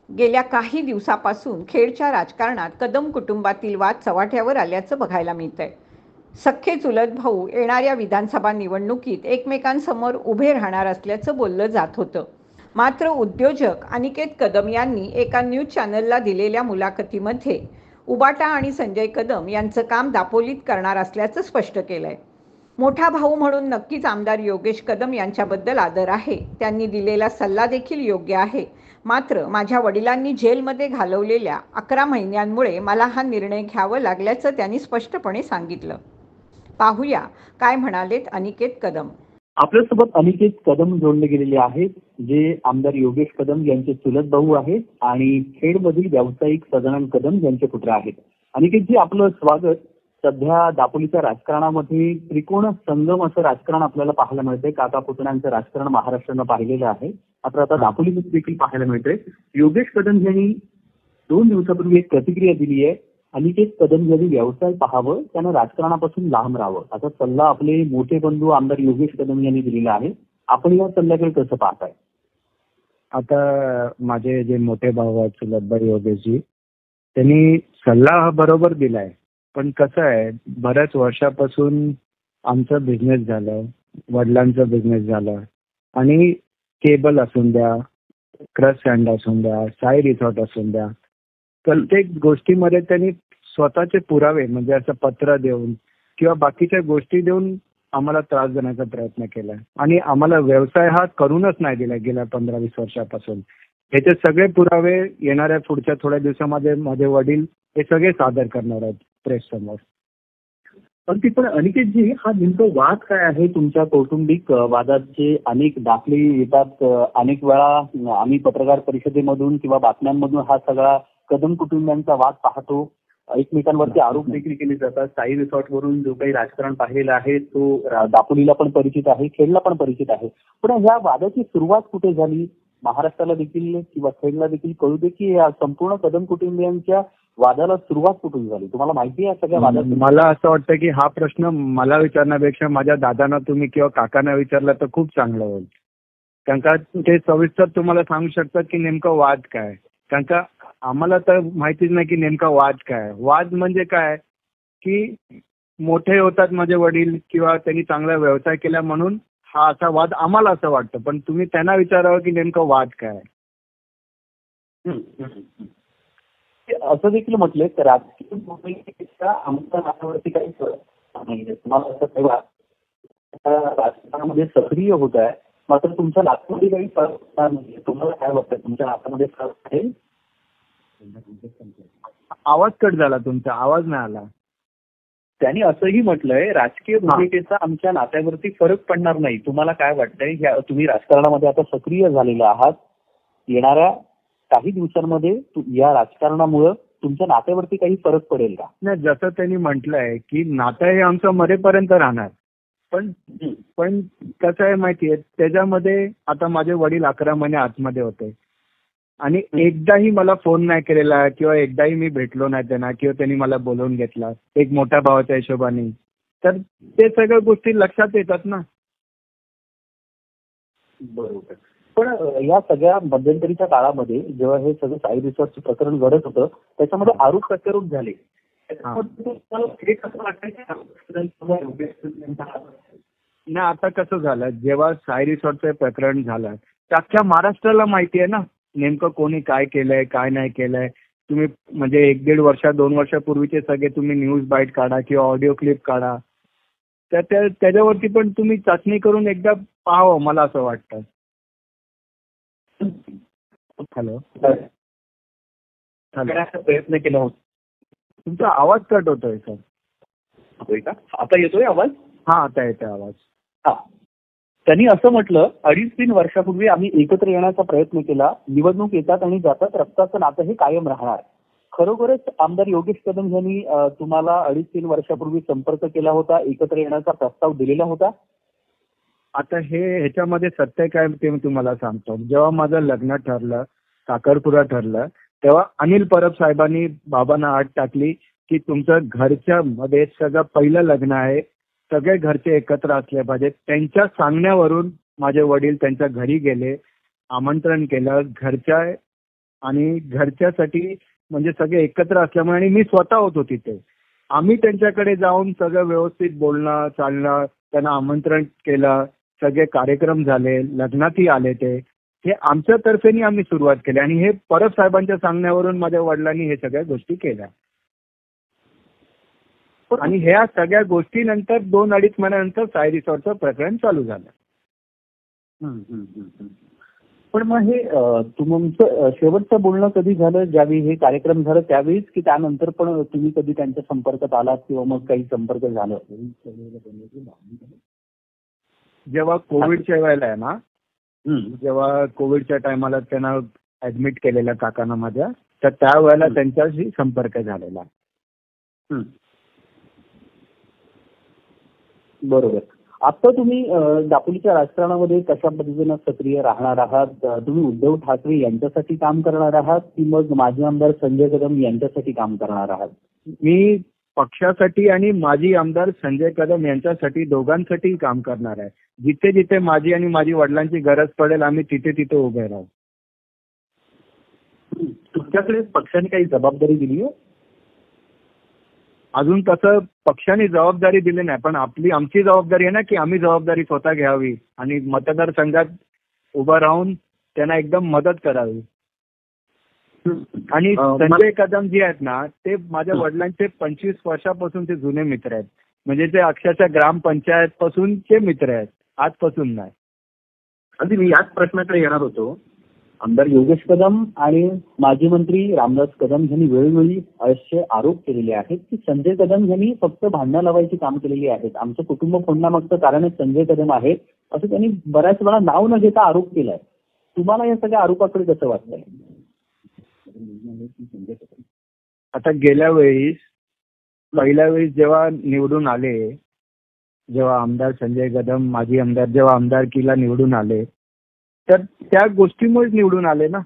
गेल्या काही दिवसापासून खेडच्या राजकारणात कदम कुटुंबातील वाद चव्हाट्यावर आल्याचं बघायला मिळतंय. सख्खे चुलत भाऊ येणाऱ्या विधानसभा निवडणुकीत एकमेकांसमोर उभे राहणार असल्याचं बोललं जात होतं. मात्र उद्योजक अनिकेत कदम यांनी एका न्यूज चॅनलला दिलेल्या मुलाखतीमध्ये उबाटा आणि संजय कदम यांचं काम दापोलीत करणार असल्याचं स्पष्ट केलंय. मोठा भाऊ म्हणून नक्कीच आमदार योगेश कदम यांच्याबद्दल आदर आहे. त्यांनी दिलेला सल्ला देखील योग्य आहे. मात्र माझ्या वडिलांनी जेलमध्ये घालवलेल्या 11 महिन्यांमुळे मला हा निर्णय घ्यावा लागल्याचं त्यांनी स्पष्टपणे सांगितलं. पाहूया काय म्हणालेत अनिकेत कदम. आपल्यासोबत अनिकेत कदम जोडले गेलेले आहेत, जे आमदार योगेश कदम यांचे चुलत भाऊ आहेत आणि खेडमधील व्यावसायिक सदानंद कदम यांचे पुत्र आहेत. अनिकेतजी, आपलं स्वागत. सध्या दापोलीच्या राजकारणामध्ये त्रिकोण संगम असं राजकारण आपल्याला पाहायला मिळतंय. काका पुतण्यांचं राजकारण महाराष्ट्रानं पाहिलेलं आहे, मात्र आता दापोलीमध्ये देखील पाहायला मिळतंय. योगेश कदम यांनी 2 दिवसापूर्वी एक प्रतिक्रिया दिली आहे. अनिकेत कदम यांनी व्यवसाय पाहावं, त्यानं राजकारणापासून लांब राहावं, असा सल्ला आपले मोठे बंधू आमदार योगेश कदम यांनी दिलेला आहे. आपण या सल्ल्याकडे कसं पाहताय? आता माझे जे मोठे भाऊ आहेत चुलतभाई योगेशजी, त्यांनी सल्ला हा बरोबर दिलाय. पण कसं आहे, बऱ्याच वर्षापासून आमचं बिझनेस झालं, वडिलांचं बिझनेस झालं आणि केबल असून द्या, क्रश सँड असून द्या, साई रिसॉर्ट असून द्या, प्रत्येक गोष्टीमध्ये त्यांनी स्वतःचे पुरावे म्हणजे असं पत्र देऊन किंवा बाकीच्या गोष्टी देऊन आम्हाला त्रास देण्याचा प्रयत्न केला आणि आम्हाला व्यवसाय हा करूनच नाही दिला गेल्या 15-20 वर्षापासून. याचे सगळे पुरावे येणाऱ्या पुढच्या थोड्या दिवसामध्ये माझे वडील हे सगळे सादर करणार आहेत प्रेस समोर. पण अनिकेतजी, हा नेमका वाद काय आहे? तुमच्या कौटुंबिक वादाचे अनेक दाखले येतात. अनेक वेळा आम्ही पत्रकार परिषदेमधून किंवा बातम्यांमधून हा सगळा कदम कुटुंबियांचा वाद पाहतो. एकमेकांवरती आरोप देखील केले जातात. साई रिसॉर्ट वरून जो काही राजकारण पाहिलेलं आहे तो दापोलीला पण परिचित आहे, खेडला पण परिचित आहे. पण ह्या वादाची सुरुवात कुठे झाली? महाराष्ट्राला देखील किंवा खेडला देखील कळू दे की या संपूर्ण कदम कुटुंबियांच्या वादाला सुरुवात कुठून झाली? तुम्हाला माहिती आहे सगळ्या वादाची? मला असं वाटतं की हा प्रश्न मला विचारण्यापेक्षा माझ्या दादांना तुम्ही किंवा काकांना विचारला तर खूप चांगलं होईल. कारण का ते सविस्तर तुम्हाला सांगू शकतात की नेमका वाद काय. कारण का आम्हाला तर माहितीच नाही की नेमका वाद काय. वाद म्हणजे काय की मोठे होतात माझे वडील किंवा त्यांनी चांगला व्यवसाय केला म्हणून हा असा वाद आम्हाला असं वाटतं. पण तुम्ही त्यांना विचारावं की नेमका वाद काय. असं देखील म्हटलंय तर राजकीय भूमिकेपेक्षा आमच्या नात्यावरती काही फरक नाहीये. तुम्हाला असं तेव्हा राजकारणामध्ये सक्रिय होत आहे, मात्र तुमच्या नात्यामध्ये काही फरक होणार नाहीये. तुम्हाला काय वाटतं, तुमच्या नात्यामध्ये फरक आहे? आवाज कट झाला तुमचा, आवाज नाही आला. त्यांनी असंही म्हटलंय राजकीय भूमिकेचा आमच्या नात्यावरती फरक पडणार नाही. तुम्हाला काय वाटतंय? तुम्ही राजकारणामध्ये आता सक्रिय झालेला आहात, येणाऱ्या काही दिवसांमध्ये या राजकारणामुळे तुमच्या नात्यावरती काही फरक पडेल का? नाही, जसं त्यांनी म्हटलंय की नातं हे आमचं मरेपर्यंत राहणार. पण कसं आहे माहितीये, त्याच्यामध्ये आता माझे वडील 11 महिने आतमध्ये होते आणि एकदाही मला फोन नाही केलेला किंवा एकदाही मी भेटलो नाही त्यांना किंवा त्यांनी मला बोलवून घेतला एक मोठ्या भावाच्या हिशोबाने. तर ते सगळ्या गोष्टी लक्षात येतात ना. बरोबर. पण या सगळ्या मध्यंतरीच्या काळामध्ये जेव्हा हे सगळं साई रिसॉर्टचं प्रकरण घडत होतं, त्याच्यामध्ये आरोप प्रत्यारोप झाले. नाही, आता कसं झालं, जेव्हा साई रिसॉर्टचं प्रकरण झालं तर अख्ख्या महाराष्ट्राला माहिती आहे ना नेमकं कोणी काय केलंय काय नाही केलंय. तुम्ही म्हणजे 1-1.5 वर्ष 2 वर्षापूर्वीचे सगळे तुम्ही न्यूज बाईट काढा किंवा ऑडिओ क्लिप काढा, तर त्याच्यावरती पण तुम्ही चाचणी करून एकदा पाहावं, मला असं वाटतं. हॅलो, प्रयत्न केला होता. तुमचा आवाज कट होतोय सर. होय का? आता येतोय आवाज? हा, आता येतोय आवाज. हा. त्यांनी असं म्हटलं, 2.5-3 वर्षापूर्वी आम्ही एकत्र येण्याचा प्रयत्न केला. निवडणूक येतात आणि जातात, रक्ताचं नातं हे कायम राहणार. खरोखरच आमदार योगेश कदम यांनी तुम्हाला 2.5-3 वर्षापूर्वी संपर्क केला होता, एकत्र येण्याचा प्रस्ताव दिलेला होता? आता ह्याच्यामध्ये सत्य काय ते मी तुम्हाला सांगतो. जेव्हा माझं लग्न ठरलं, साखरपुडा ठरलं, तेव्हा अनिल परब साहेबांनी बाबांना अट टाकली की तुमचं घरच्या मध्ये सगळं पहिलं लग्न आहे, सगळे घरचे एकत्र असले पाहिजे. त्यांच्या सांगण्यावरून माझे वडील त्यांच्या घरी गेले, आमंत्रण केलं. घरच्या आणि घरच्यासाठी म्हणजे सगळे एकत्र असल्यामुळे, आणि मी स्वतः होतो तिथे. आम्ही त्यांच्याकडे जाऊन सगळं व्यवस्थित बोलणं चालणं, त्यांना आमंत्रण केलं, सगळे कार्यक्रम झाले, लग्नातही आले ते. हे आमच्या तर्फेनी आम्ही सुरुवात केली आणि हे परब साहेबांच्या सांगण्यावरून माझ्या वडिलांनी हे सगळ्या गोष्टी केल्या. आणि ह्या सगळ्या गोष्टीनंतर 2-2.5 महिन्यानंतर साई रिसॉर्टचं प्रकरण चालू झालं. पण मग हे तुमचं शेवटचं बोलणं कधी झालं, ज्यावेळी हे कार्यक्रम झालं त्यावेळीच, की त्यानंतर पण तुम्ही कधी त्यांच्या संपर्कात आलात किंवा मग काही संपर्क झालं? जेव्हा कोविडच्या वेळेला आहे ना, जेव्हा कोविडच्या टायमाला त्यांना ऍडमिट केलेल्या काकांना माझ्या, तर त्यावेळेला त्यांच्याशी संपर्क झालेला. बरोबर. आता तुम्ही दापोलीच्या राजकारणामध्ये कशा पद्धतीनं सक्रिय राहणार आहात? तुम्ही उद्धव ठाकरे यांच्यासाठी काम करणार आहात की मग माजी आमदार संजय कदम यांच्यासाठी काम करणार आहात? मी पक्षासाठी आणि माजी आमदार संजय कदम यांच्यासाठी, दोघांसाठी काम करणार आहे. जिथे जिथे माझी आणि माझी वडिलांची गरज पडेल आम्ही तिथे तिथे उभे राहू. तुमच्याकडे पक्षाने काही जबाबदारी दिली आहे? अजून तसं पक्षाने जबाबदारी दिली नाही, पण आमची जबाबदारी आहे ना की आम्ही जबाबदारी स्वतः घ्यावी आणि मतदारसंघात उभं राहून त्यांना एकदम मदत करावी. आणि संजय कदम जे आहेत ना, ते माझ्या वडिलांचे 25 वर्षापासूनचे जुने मित्र आहेत. म्हणजे ते अक्षरशः ग्रामपंचायत पासूनचे मित्र आहेत, आजपासून नाही. अगदी मी याच प्रश्नाकडे येणार होतो. आमदार योगेश कदम आणि माजी मंत्री रामदास कदम यांनी वेळोवेळी असे आरोप केलेले आहेत की संजय कदम यांनी फक्त भांडणं लावायची काम केलेली आहेत, आमचं कुटुंब फोडण्यामागचं कारण संजय कदम आहे, असं त्यांनी बऱ्याच वेळा नाव न घेता आरोप केलाय. तुम्हाला या सगळ्या आरोपाकडे कसं वाटतंय? आता गेल्या वेळेस पहिल्या वेळेस जेव्हा निवडून आले, जेव्हा आमदार संजय कदम माजी आमदार जेव्हा आमदारकीला निवडून आले, तर त्या गोष्टीमुळेच निवडून आले ना.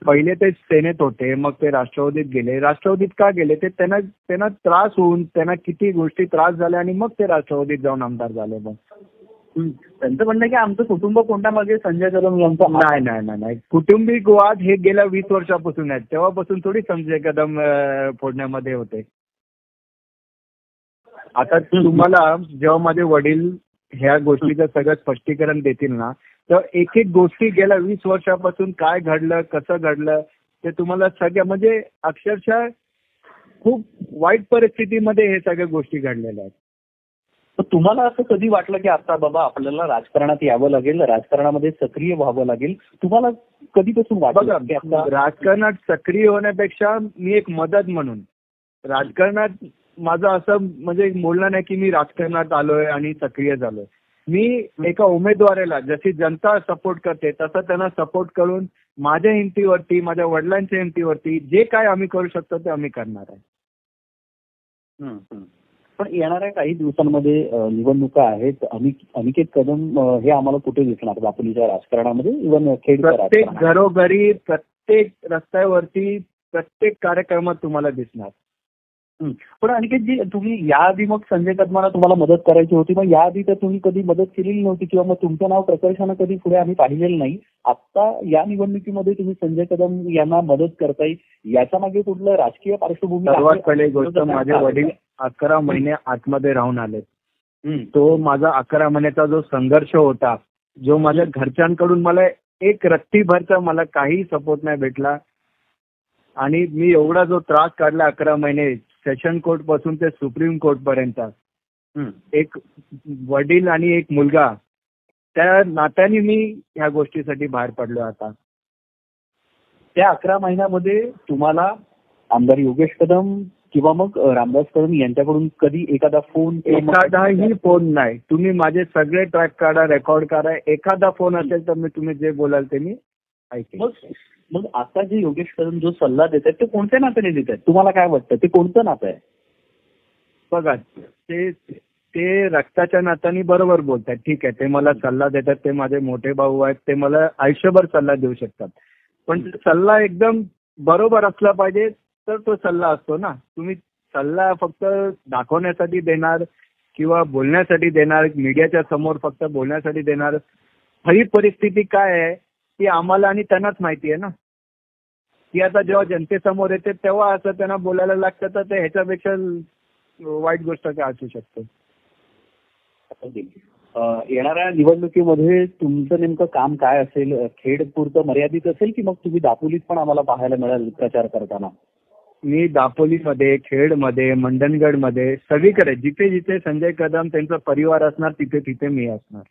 पहिले ते सेनेत होते, मग ते राष्ट्रवादीत गेले. राष्ट्रवादीत का गेले? ते त्यांना त्रास होऊन, त्यांना किती गोष्टी त्रास झाल्या आणि मग ते राष्ट्रवादीत जाऊन आमदार झाले. मग त्यांचं म्हणणं आहे की आमचं कुटुंब कोंडामागे संजय कदम यांचा. नाही, कुटुंबिक वाद हे गेल्या 20 वर्षापासून आहेत. तेव्हापासून थोडी संजय कदम फोडण्यामध्ये होते. आता तुम्हाला जेव्हा माझे वडील ह्या गोष्टीचं सगळं स्पष्टीकरण देतील ना, तर एक एक गोष्टी गेल्या 20 वर्षापासून काय घडलं, कसं घडलं, ते तुम्हाला सगळ्या म्हणजे अक्षरशः खूप वाईट परिस्थितीमध्ये हे सगळ्या गोष्टी घडलेल्या आहेत. तर तुम्हाला असं कधी वाटलं की आता बाबा आपल्याला राजकारणात यावं लागेल, राजकारणामध्ये सक्रिय व्हावं लागेल? तुम्हाला कधीपासून वाटलं की आता राजकारणात सक्रिय होण्यापेक्षा मी एक मदत म्हणून राजकारणात माझं असं म्हणजे बोलणं नाही की मी राजकारणात आलोय आणि सक्रिय झालोय. मी एका उमेदवाराला जशी जनता सपोर्ट करते तसं त्यांना सपोर्ट करून माझ्या हिमतीवरती, माझ्या वडिलांच्या हिमतीवरती जे काय आम्ही करू शकतो ते आम्ही करणार आहे. पण येणाऱ्या काही दिवसांमध्ये निवडणुका आहेत. अनिकेत कदम हे आम्हाला कुठे दिसणार दापोलीच्या राजकारणामध्ये? इव्हन प्रत्येक घरोघरी, प्रत्येक रस्त्यावरती, प्रत्येक कार्यक्रमात तुम्हाला दिसणार. पण अनिकेत जी, तुम्ही याआधी मग संजय कदमांना तुम्हाला मदत करायची होती, मग याआधी तर तुम्ही कधी मदत केलेली नव्हती किंवा मग तुमचं नाव प्रकर्षानं कधी पुढे आम्ही पाहिलेलं नाही. आता या निवडणुकीमध्ये तुम्ही संजय कदम यांना मदत करताय, याच्या मागे कुठलं राजकीय पार्श्वभूमी? सर्वात पहिली गोष्ट, माझे वडील 11 महिने आतमध्ये राहून आले. तो माझा 11 महिन्याचा जो संघर्ष होता, जो माझ्या घरच्यांकडून मला एक रत्तीभरचा मला काही सपोर्ट नाही भेटला आणि मी एवढा जो त्रास काढला 11 महिने, सेशन कोर्ट पासून ते सुप्रीम कोर्ट पर्यंत, एक वडील आणि एक मुलगा त्या नात्याने मी ह्या गोष्टीसाठी बाहेर पडलो. आता त्या 11 महिन्यामध्ये तुम्हाला आमदार योगेश कदम किंवा मग रामदास कदम यांच्याकडून कधी एखादा फोन? एखादाही फोन नाही. तुम्ही माझे सगळे ट्रॅक काढा, रेकॉर्ड करा. एखादा फोन असेल तर मी तुम्ही जे बोलाल ते मी ऐकेन. मग आता जे योगेश कदम जो सल्ला देत आहेत ते कोणत्या नात्याने देत आहेत? तुम्हाला काय वाटतं ते कोणतं नातं आहे? बघा, ते रक्ताच्या नात्याने बरोबर बोलतात. ठीक आहे, ते मला सल्ला देतात, ते माझे मोठे भाऊ आहेत, ते मला आयुष्यभर सल्ला देऊ शकतात. पण सल्ला एकदम बरोबर असला पाहिजे तर तो सल्ला असतो ना. तुम्ही सल्ला फक्त दाखवण्यासाठी देणार किंवा बोलण्यासाठी देणार, मीडियाच्या समोर फक्त बोलण्यासाठी देणार, खरी परिस्थिती काय आहे ती आम्हाला आणि त्यांनाच माहिती आहे ना. ती आता जेव्हा जनतेसमोर येते तेव्हा असं त्यांना बोलायला लागतं, तर ते ह्याच्यापेक्षा वाईट गोष्ट काय असू शकते. येणाऱ्या निवडणुकीमध्ये तुमचं नेमकं काम काय असेल? खेड पुरतं मर्यादित असेल की मग तुम्ही दापोलीत पण आम्हाला पाहायला मिळेल प्रचार करताना? मी दापोलीमध्ये, खेडमध्ये, मंडणगडमध्ये सगळीकडे जिथे जिथे संजय कदम त्यांचा परिवार असणार तिथे तिथे मी असणार.